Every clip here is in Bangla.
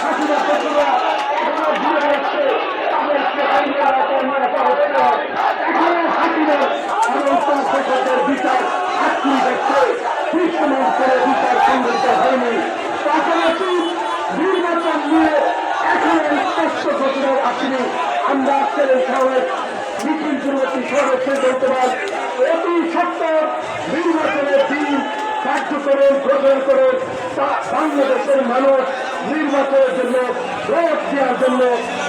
হাসিনা শত্রুরা এখনো ঘুরে যাচ্ছে, তাদেরকে আইনের আওতায় নিয়ে আসা হচ্ছে না। এখনো হাসিনা এবং তার শেখরদের বিচার আটকে দেখছে, দৃশ্যমান করে বিচার সংগঠিত হয়নি। পাশাপাশি নির্বাচন নিয়ে এখনো স্পষ্ট ঘোষণা আসেনি। আমরা আজকের এই সমাবেশ মিছিল পূর্ববর্তী সমাবেশে বলতেবার অতি সত্তর নির্বাচনের দিন কার্যকরণ ঘোষণা করে বাংলাদেশের মানুষ নির্বাচনের জন্য ভোট দেওয়ার জন্য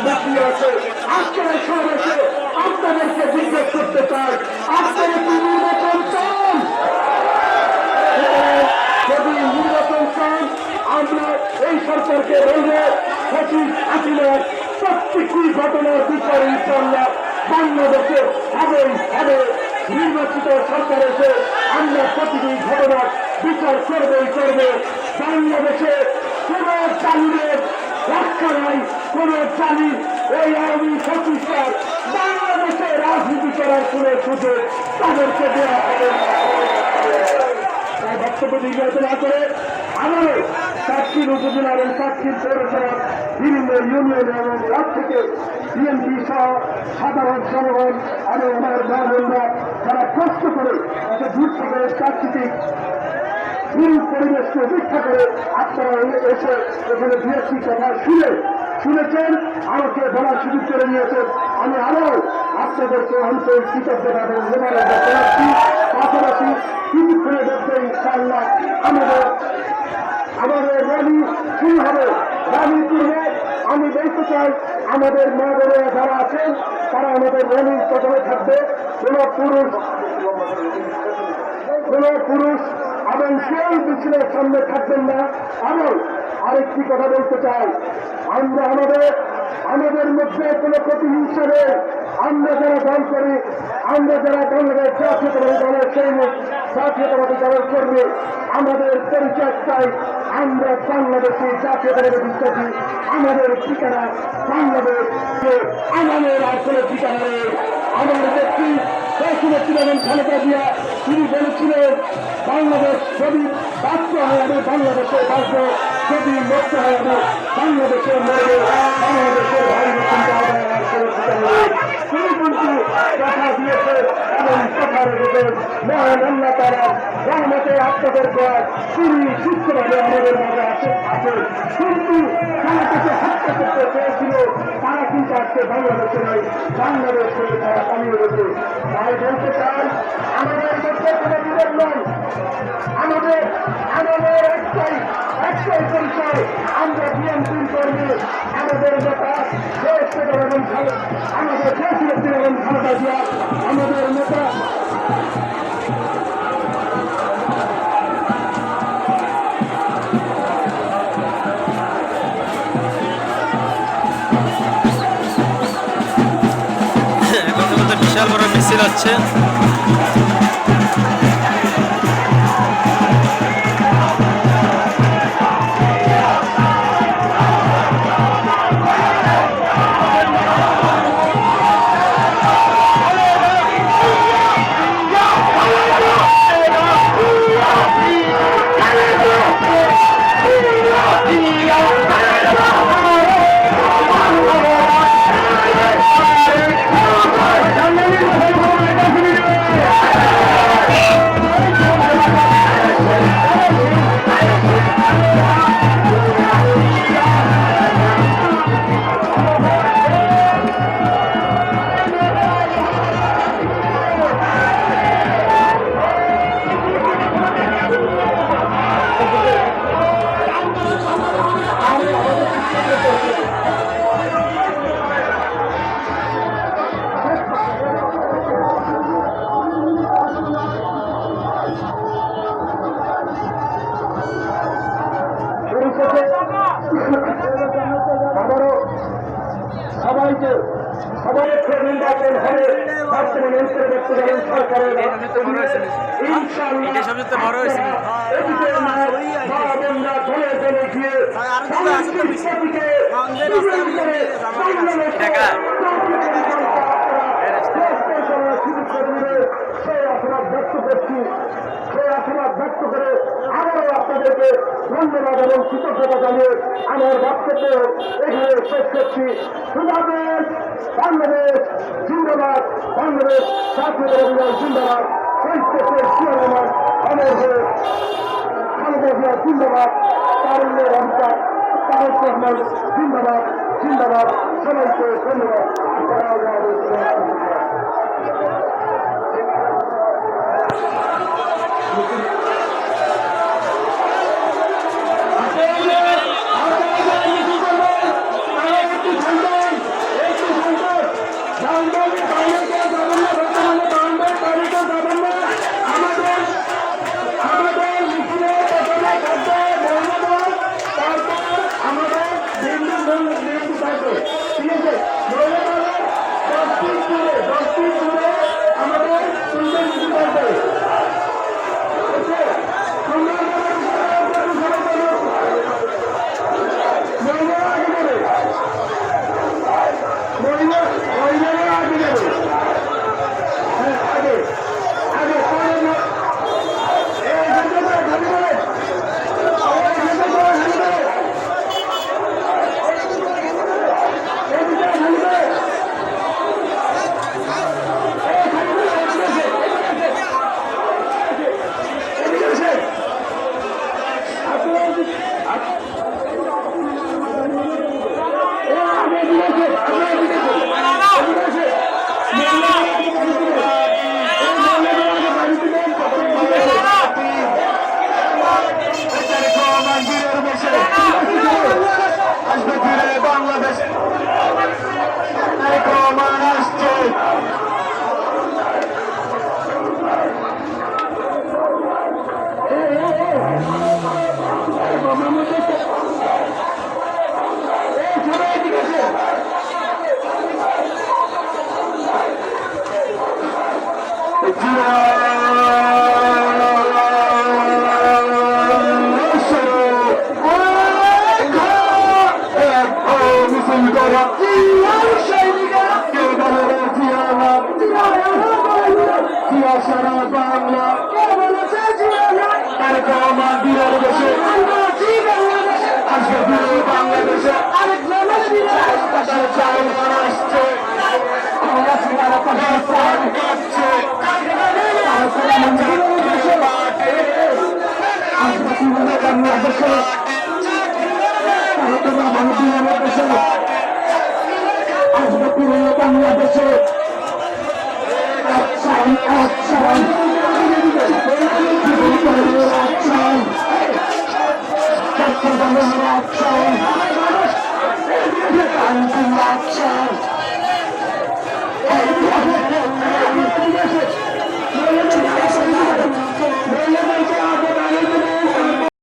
মাতিয়ে আছে। আজকের এই সমাবেশে আপনাদেরকে জিজ্ঞেস করতে চাই, আপনারা কি নির্বাচন চান? যদি নির্বাচন চান, আমরা এই সরকারকে বলবো সচিব হাসিনার প্রত্যেকটি ঘটনার বিচার ইনশাআল্লাহ বাংলাদেশে হবেই হবে। নির্বাচিত সরকার এসে আমরা প্রতিটি ঘটনার বিচার করবেই করবে। বাংলাদেশে কোন জালিমের রক্ষা নাই, কোন জালি ওই আওয়ামী সচিবরা বাংলাদেশে রাজনীতি করার কোন সুযোগ তাদেরকে দেওয়া হবে না। বক্তব্য দীর্ঘায়িত না করে আমারও চাকরির উপজেলা এবং চাকরির পৌরসভা বিভিন্ন ইউনিয়ন এবং ওয়ার্ড থেকে বিএনপি সহ সাধারণ জনগণ এবং আমার মা বোনরা যারা কষ্ট করে এত দূর থেকে প্রাকৃতিক পরিবেশকে উপেক্ষা করে আপনারা এসে এখানে বিএসপি কথা শুনেছেন, আমাকে বলার সুযোগ করে নিয়েছেন। আমি আরো আপনাদেরকে আন্তরিক কৃতজ্ঞতা এবং ধন্যবাদ জানাচ্ছি। পাশাপাশি কিছুক্ষণের মধ্যে ইনশাআল্লাহ আমাদের র্যালি শুরু হবে। র্যালি পূর্বে আমি বলতে চাই, আমাদের মা বোনেরা যারা আছেন তারা আমাদের র্যালির প্রথমে থাকবে। কোন পুরুষ এবং সেই মিছিলের সামনে থাকবেন না। এবং আরেকটি কথা বলতে চাই, আমরা আমাদের মধ্যে কোনো প্রতিহিংসা নেই। আমরা যারা দল করি, আমরা যারা বাংলাদেশ জাতীয়তাবাদী দলের সৈনিক, জাতীয়তাবাদী দলের কর্মী, আমাদের পরিচয় চাই আমরা বাংলাদেশে জাতীয়তাবাদী বিশ্বাসী। আমাদের ঠিকানা বাংলাদেশ, আমাদের আর কোনো ঠিকানা নেই। আমার ব্যক্তি ছিলেন খালেদা জিয়া, তিনি বলেছিলেন বাংলাদেশ যদি বাঁচতে হয় আমি বাংলাদেশে বাঁচবো, যদি মরতে হয় আমি বাংলাদেশে মরবে। বাংলাদেশের ভাই তিনি কিন্তু কথা দিয়েছে এবং কথা রেখেছেন। মহান আল্লাহ তাআলা রহমতে আপনাদের দোয়া তিনি সুস্থভাবে আমাদের মাঝে আছেন। কিন্তু তারা তাকে হত্যা করতে চেয়েছিল, তারা কিন্তু আজকে বাংলাদেশে নয়, বাংলাদেশ থেকে তারা পালিয়ে গেছে। তাই বলতে চাই, আমাদের মধ্যে কোনো বিরোধ নয়। আমাদের একটাই পরিচয়, আমরা বিএনপির কর্মী। আমাদের নেতা আমাদের দেশনেত্রী এবং খালেদা জিয়া আমাদের নেতা। বিশাল বড় মিছিল হচ্ছে। সবাইকে নির্বাচন হবে বর্তমানে অন্তর্বর্তীকালীন সরকারের ব্যক্ত করে আবারও আপনাদেরকে ধন্যবাদ এবং কৃতজ্ঞতা জানিয়ে আমার বক্তব্য এখানে শেষ করছি। বাংলাদেশ বাংলাদেশ জিন্দাবাদ, বাংলাদেশ জাতীয় অভিযান জিন্দাবাদ, শহীদ প্রেসিডেন্ট জিয়া রহমান অমর হয়ে, খালেদা জিয়া জিন্দাবাদ, তারুণ্যের অধিকার তারেক রহমান জিন্দাবাদ জিন্দাবাদ। সবাইকে ধন্যবাদ। আসসালামু আলাইকুম ওয়া রাহমাতুল্লাহ। সারা বাংলা বাংলাদেশে আজকে বাংলাদেশে বাংলাদেশে action.